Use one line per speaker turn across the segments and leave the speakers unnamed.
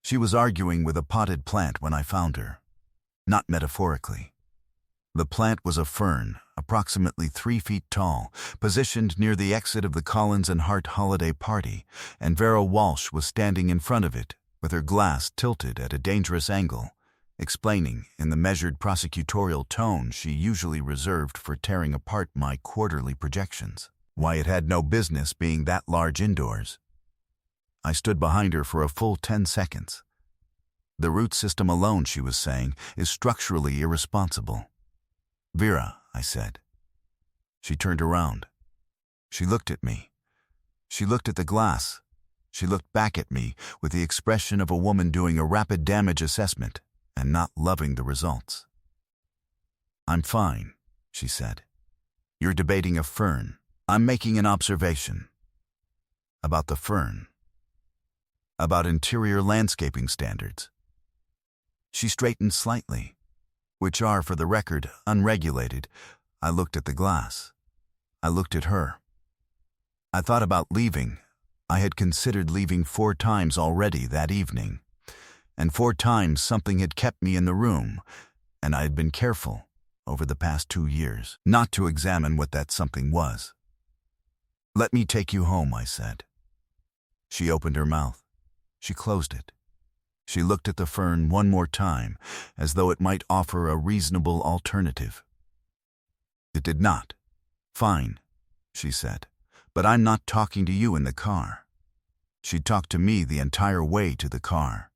She was arguing with a potted plant when I found her. Not metaphorically. The plant was a fern, approximately 3 feet tall, positioned near the exit of the Collins and Hart holiday party, and Vera Walsh was standing in front of it, with her glass tilted at a dangerous angle, explaining, in the measured prosecutorial tone she usually reserved for tearing apart my quarterly projections, why it had no business being that large indoors. I stood behind her for a full 10 seconds. The root system alone, she was saying, is structurally irresponsible. Vera, I said. She turned around. She looked at me. She looked at the glass. She looked back at me with the expression of a woman doing a rapid damage assessment and not loving the results. I'm fine, she said. You're debating a fern. I'm making an observation. About the fern. About interior landscaping standards. She straightened slightly, which are, for the record, unregulated. I looked at the glass. I looked at her. I thought about leaving. I had considered leaving 4 times already that evening. And 4 times something had kept me in the room, and I had been careful, over the past 2 years, not to examine what that something was. Let me take you home, I said. She opened her mouth. She closed it. She looked at the fern one more time, as though it might offer a reasonable alternative. It did not. Fine, she said, but I'm not talking to you in the car. She talked to me the entire way to the car.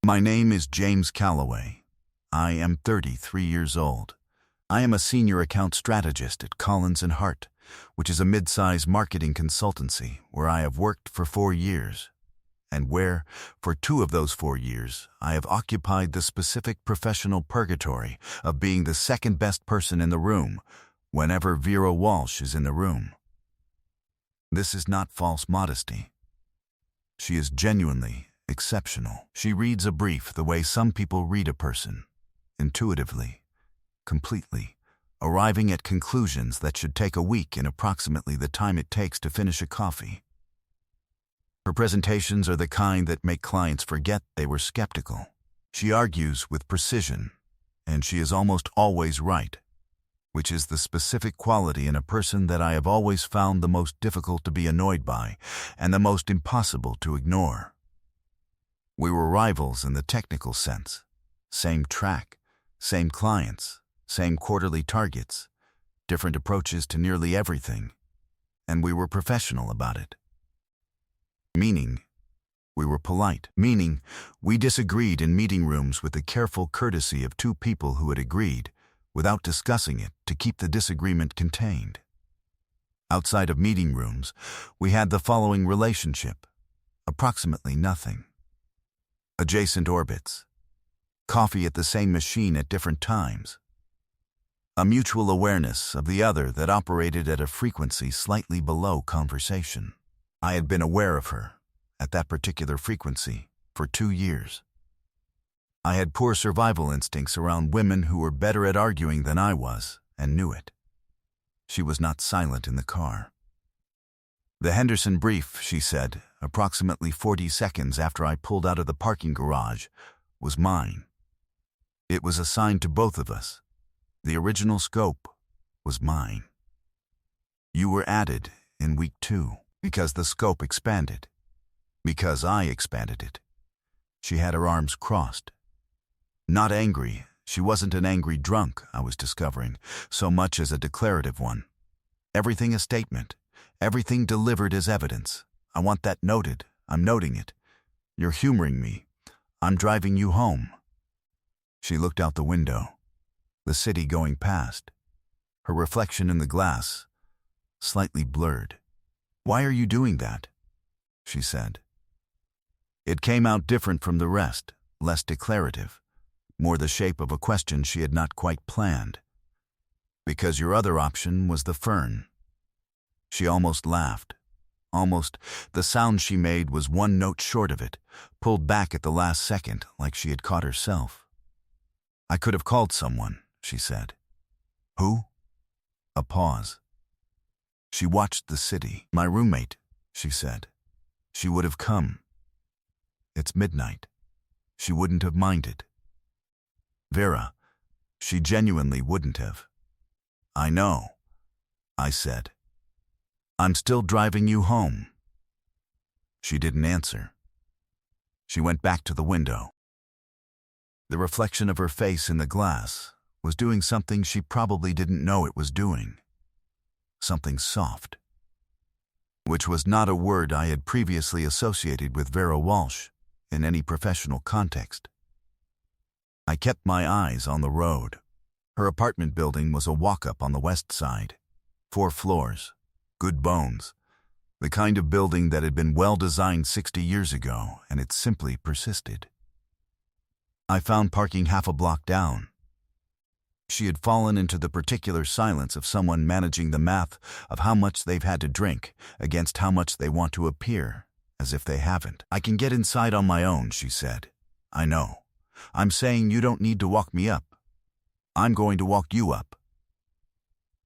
My name is James Calloway. I am 33 years old. I am a senior account strategist at Collins and Hart, which is a mid-size marketing consultancy where I have worked for 4 years, and where, for 2 of those 4 years, I have occupied the specific professional purgatory of being the second best person in the room whenever Vera Walsh is in the room. This is not false modesty. She is genuinely exceptional. She reads a brief the way some people read a person, intuitively, completely, arriving at conclusions that should take a week in approximately the time it takes to finish a coffee. Her presentations are the kind that make clients forget they were skeptical. She argues with precision, and she is almost always right, which is the specific quality in a person that I have always found the most difficult to be annoyed by and the most impossible to ignore. We were rivals in the technical sense. Same track, same clients, same quarterly targets, different approaches to nearly everything, and we were professional about it. Meaning, we were polite. Meaning, we disagreed in meeting rooms with the careful courtesy of 2 people who had agreed, without discussing it, to keep the disagreement contained. Outside of meeting rooms, we had the following relationship: approximately nothing. Adjacent orbits. Coffee at the same machine at different times. A mutual awareness of the other that operated at a frequency slightly below conversation. I had been aware of her, at that particular frequency, for 2 years. I had poor survival instincts around women who were better at arguing than I was, and knew it. She was not silent in the car. The Henderson brief, she said, approximately 40 seconds after I pulled out of the parking garage, was mine. It was assigned to both of us. The original scope was mine. You were added in week 2. Because the scope expanded. Because I expanded it. She had her arms crossed. Not angry. She wasn't an angry drunk, I was discovering, so much as a declarative one. Everything a statement. Everything delivered as evidence. I want that noted. I'm noting it. You're humoring me. I'm driving you home. She looked out the window. The city going past. Her reflection in the glass, slightly blurred. Why are you doing that? She said. It came out different from the rest, less declarative, more the shape of a question she had not quite planned. Because your other option was the fern. She almost laughed. Almost. The sound she made was 1 note short of it, pulled back at the last second like she had caught herself. I could have called someone, she said. Who? A pause. She watched the city. My roommate, she said. She would have come. It's midnight. She wouldn't have minded. Vera, she genuinely wouldn't have. I know, I said. I'm still driving you home. She didn't answer. She went back to the window. The reflection of her face in the glass was doing something she probably didn't know it was doing. Something soft. Which was not a word I had previously associated with Vera Walsh in any professional context. I kept my eyes on the road. Her apartment building was a walk-up on the west side. 4 floors, good bones, the kind of building that had been well-designed 60 years ago, and it simply persisted. I found parking half a block down. She had fallen into the particular silence of someone managing the math of how much they've had to drink against how much they want to appear, as if they haven't. I can get inside on my own, she said. I know. I'm saying you don't need to walk me up. I'm going to walk you up.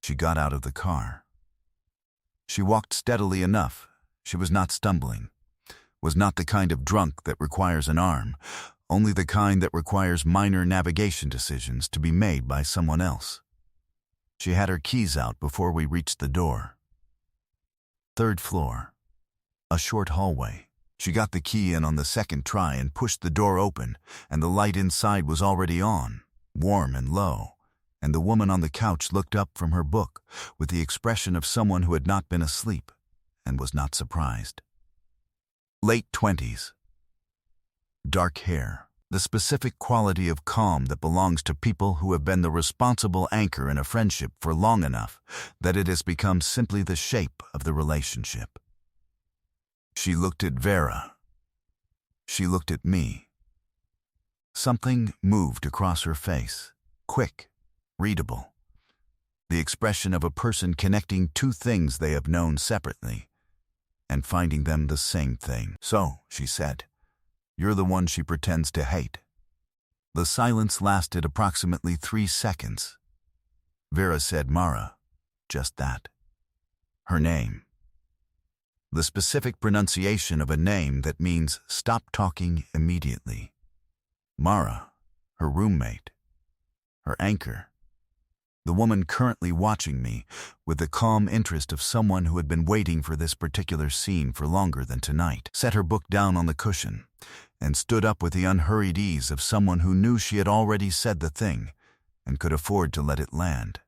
She got out of the car. She walked steadily enough. She was not stumbling. Was not the kind of drunk that requires an arm, only the kind that requires minor navigation decisions to be made by someone else. She had her keys out before we reached the door. 3rd floor. A short hallway. She got the key in on the 2nd try and pushed the door open, and the light inside was already on, warm and low, and the woman on the couch looked up from her book with the expression of someone who had not been asleep and was not surprised. Late 20s. Dark hair, the specific quality of calm that belongs to people who have been the responsible anchor in a friendship for long enough that it has become simply the shape of the relationship. She looked at Vera. She looked at me. Something moved across her face, quick, readable. The expression of a person connecting 2 things they have known separately and finding them the same thing. So, she said, you're the one she pretends to hate. The silence lasted approximately 3 seconds. Vera said Mara, just that. Her name. The specific pronunciation of a name that means stop talking immediately. Mara, her roommate, her anchor. The woman currently watching me with the calm interest of someone who had been waiting for this particular scene for longer than tonight, set her book down on the cushion and stood up with the unhurried ease of someone who knew she had already said the thing and could afford to let it land.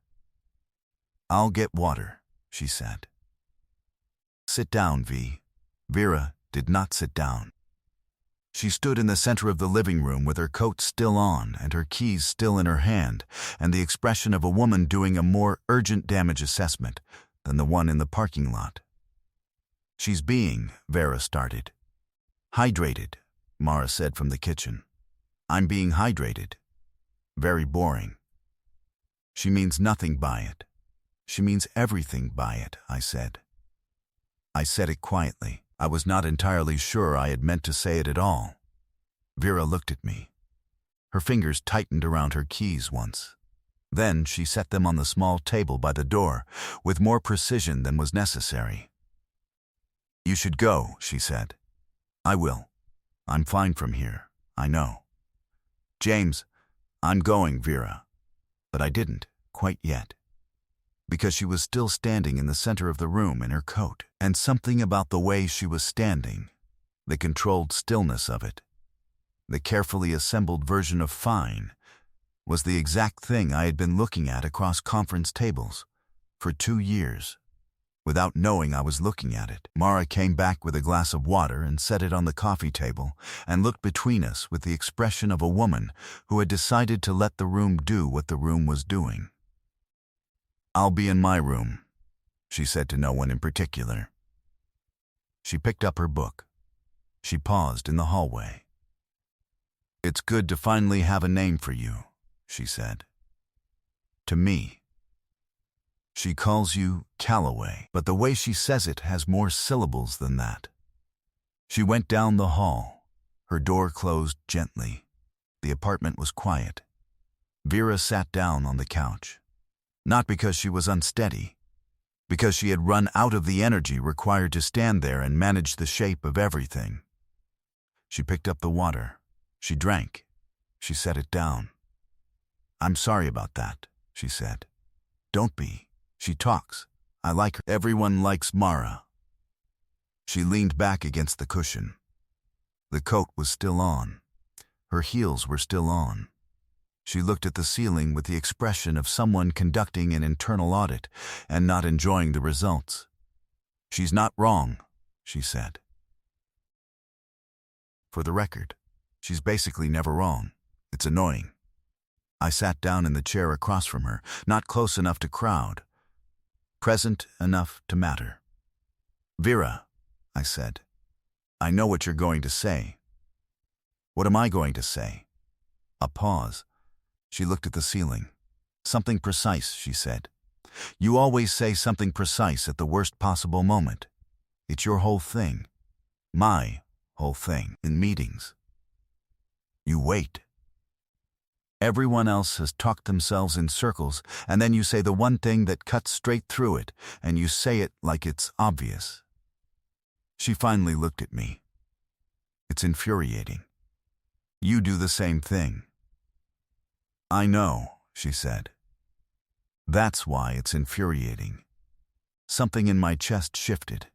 I'll get water, she said. Sit down, V. Vera did not sit down. She stood in the center of the living room with her coat still on and her keys still in her hand, and the expression of a woman doing a more urgent damage assessment than the one in the parking lot. She's being, Vera started. Hydrated, Mara said from the kitchen. I'm being hydrated. Very boring. She means nothing by it. She means everything by it, I said. I said it quietly. I was not entirely sure I had meant to say it at all. Vera looked at me. Her fingers tightened around her keys once. Then she set them on the small table by the door with more precision than was necessary. You should go, she said. I will. I'm fine from here, I know. James, I'm going, Vera. But I didn't, quite yet. Because she was still standing in the center of the room in her coat, and something about the way she was standing, the controlled stillness of it, the carefully assembled version of fine, was the exact thing I had been looking at across conference tables for 2 years, without knowing I was looking at it. Mara came back with a glass of water and set it on the coffee table and looked between us with the expression of a woman who had decided to let the room do what the room was doing. I'll be in my room, she said to no one in particular. She picked up her book. She paused in the hallway. It's good to finally have a name for you, she said. To me. She calls you Calloway, but the way she says it has more syllables than that. She went down the hall. Her door closed gently. The apartment was quiet. Vera sat down on the couch. Not because she was unsteady, because she had run out of the energy required to stand there and manage the shape of everything. She picked up the water. She drank. She set it down. "I'm sorry about that," she said. "Don't be. She talks. I like her. Everyone likes Mara." She leaned back against the cushion. The coat was still on. Her heels were still on. She looked at the ceiling with the expression of someone conducting an internal audit and not enjoying the results. "She's not wrong," she said. For the record, she's basically never wrong. It's annoying. I sat down in the chair across from her, not close enough to crowd, present enough to matter. "Vera," I said, "I know what you're going to say." "What am I going to say?" A pause. She looked at the ceiling. "Something precise," she said. "You always say something precise at the worst possible moment. It's your whole thing. My whole thing in meetings. You wait. Everyone else has talked themselves in circles, and then you say the one thing that cuts straight through it, and you say it like it's obvious." She finally looked at me. "It's infuriating. You do the same thing." "I know," she said. "That's why it's infuriating." Something in my chest shifted.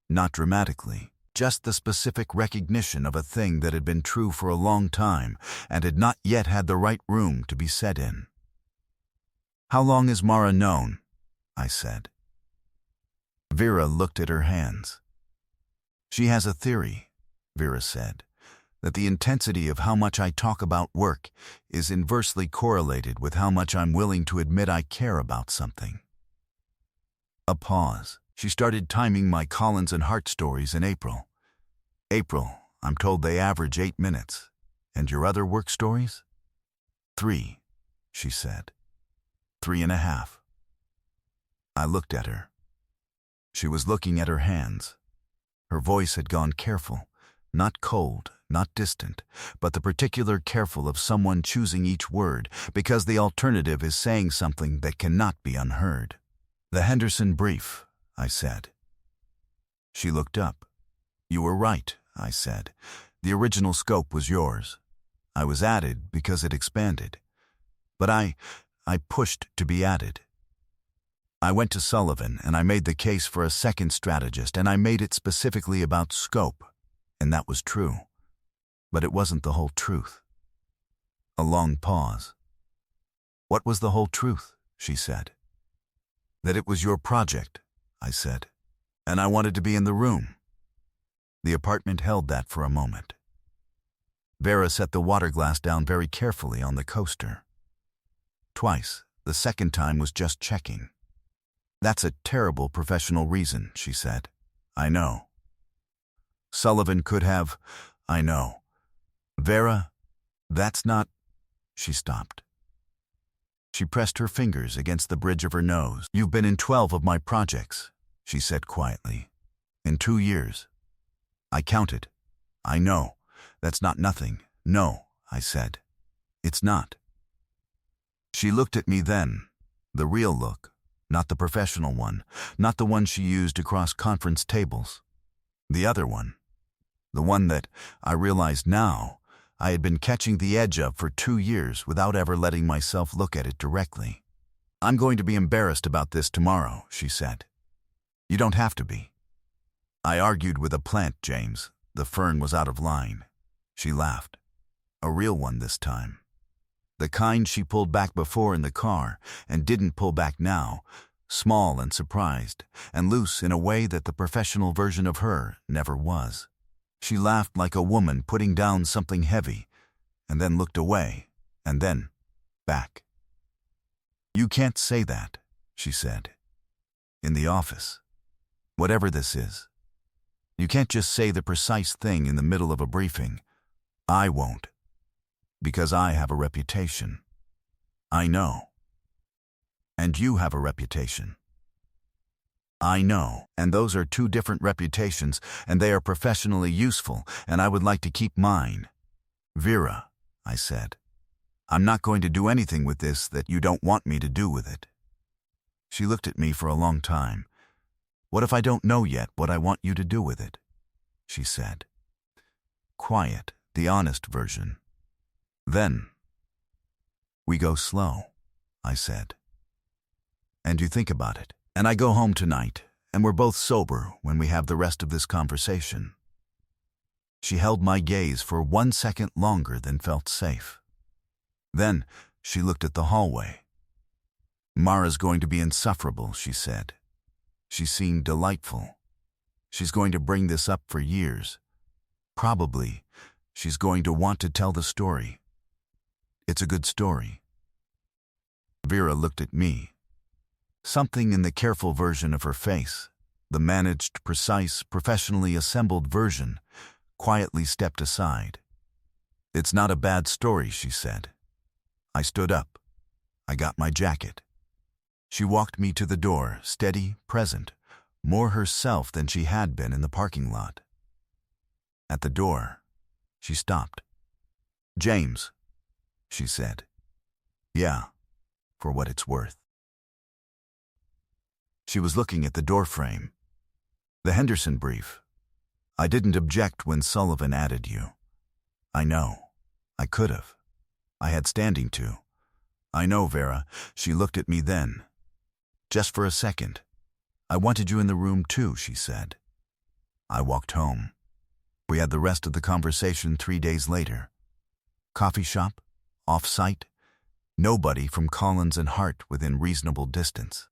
Not dramatically, just the specific recognition of a thing that had been true for a long time and had not yet had the right room to be said in. "How long has Mara known?" I said. Vera looked at her hands. "She has a theory," Vera said, "that the intensity of how much I talk about work is inversely correlated with how much I'm willing to admit I care about something." A pause. She started timing my Collins and Hart stories in April. "April, I'm told they average 8 minutes. And your other work stories?" 3, she said. 3.5. I looked at her. She was looking at her hands. Her voice had gone careful, not cold, not distant, but the particular careful of someone choosing each word because the alternative is saying something that cannot be unheard. "The Henderson brief," I said. She looked up. "You were right," I said. "The original scope was yours. I was added because it expanded. But I pushed to be added. I went to Sullivan and I made the case for a second strategist, and I made it specifically about scope, and that was true. But it wasn't the whole truth." A long pause. "What was the whole truth?" she said. "That it was your project," I said, "and I wanted to be in the room." The apartment held that for a moment. Vera set the water glass down very carefully on the coaster. Twice. The second time was just checking. "That's a terrible professional reason," she said. "I know. Sullivan could have. I know. Vera, that's not." She stopped. She pressed her fingers against the bridge of her nose. "You've been in 12 of my projects," she said quietly. "In 2 years. I counted. I know. That's not nothing. No," I said. "It's not." She looked at me then, the real look, not the professional one, not the one she used across conference tables. The other one. The one that, I realized now, I had been catching the edge of for 2 years without ever letting myself look at it directly. "I'm going to be embarrassed about this tomorrow," she said. "You don't have to be." I argued with a plant, James. The fern was out of line. She laughed. A real one this time. The kind she pulled back before in the car and didn't pull back now, small and surprised, and loose in a way that the professional version of her never was. She laughed like a woman putting down something heavy, and then looked away, and then back. "You can't say that," she said. "In the office. Whatever this is. You can't just say the precise thing in the middle of a briefing. I won't. Because I have a reputation. I know. And you have a reputation. I know. And those are 2 different reputations, and they are professionally useful, and I would like to keep mine. Vera," I said, "I'm not going to do anything with this that you don't want me to do with it." She looked at me for a long time. "What if I don't know yet what I want you to do with it?" she said. quiet, the honest version. Then, we go slow, I said. And you think about it. And I go home tonight, and we're both sober when we have the rest of this conversation. She held my gaze for 1 second longer than felt safe. Then, she looked at the hallway. Mara's going to be insufferable, she said. She seemed delightful. She's going to bring this up for years. Probably, she's going to want to tell the story. It's a good story. Vera looked at me. Something in the careful version of her face, the managed, precise, professionally assembled version, quietly stepped aside. It's not a bad story, she said. I stood up. I got my jacket. She walked me to the door, steady, present, more herself than she had been in the parking lot. At the door, she stopped. James, she said. Yeah, for what it's worth. She was looking at the doorframe. The Henderson brief. I didn't object when Sullivan added you. I know. I could have. I had standing to. I know, Vera. She looked at me then. Just for a second. I wanted you in the room too, she said. I walked home. We had the rest of the conversation 3 days later. Coffee shop, off-site, nobody from Collins and Hart within reasonable distance.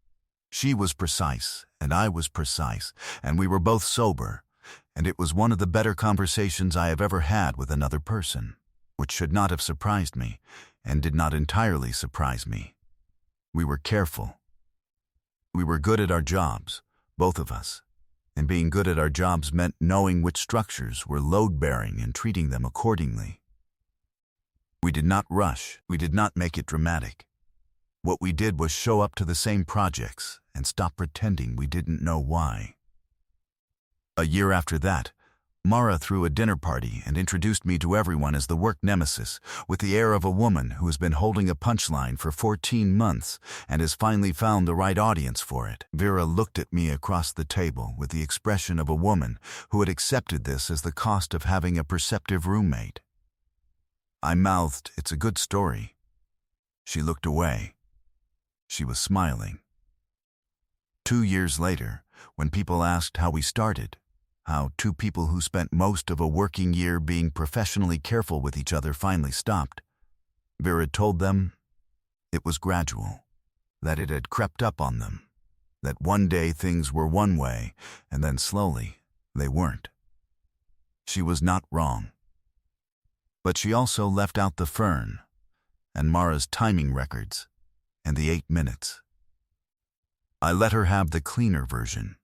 She was precise, and I was precise, and we were both sober, and it was one of the better conversations I have ever had with another person, which should not have surprised me, and did not entirely surprise me. We were careful. We were good at our jobs, both of us, and being good at our jobs meant knowing which structures were load-bearing and treating them accordingly. We did not rush. We did not make it dramatic. What we did was show up to the same projects and stop pretending we didn't know why. A year after that, Mara threw a dinner party and introduced me to everyone as the work nemesis, with the air of a woman who has been holding a punchline for 14 months and has finally found the right audience for it. Vera looked at me across the table with the expression of a woman who had accepted this as the cost of having a perceptive roommate. I mouthed, "It's a good story." She looked away. She was smiling. 2 years later, when people asked how we started, how two people who spent most of a working year being professionally careful with each other finally stopped, Vera told them it was gradual, that it had crept up on them, that one day things were one way, and then slowly they weren't. She was not wrong. But she also left out the Fern, and Mara's timing records, and the 8 minutes. I let her have the cleaner version.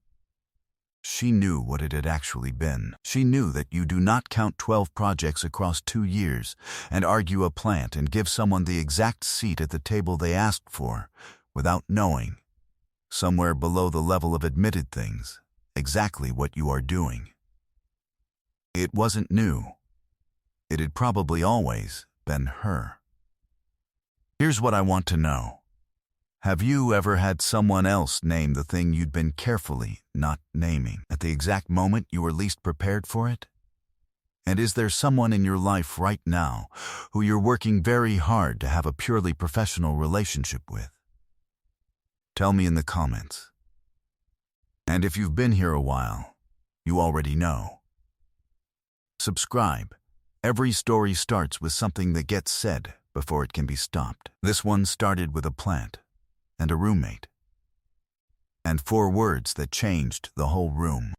She knew what it had actually been. She knew that you do not count 12 projects across 2 years and argue a plant and give someone the exact seat at the table they asked for without knowing, somewhere below the level of admitted things, exactly what you are doing. It wasn't new. It had probably always been her. Here's what I want to know. Have you ever had someone else name the thing you'd been carefully not naming at the exact moment you were least prepared for it? And is there someone in your life right now who you're working very hard to have a purely professional relationship with? Tell me in the comments. And if you've been here a while, you already know. Subscribe. Every story starts with something that gets said before it can be stopped. This one started with a plant and a roommate, and 4 words that changed the whole room.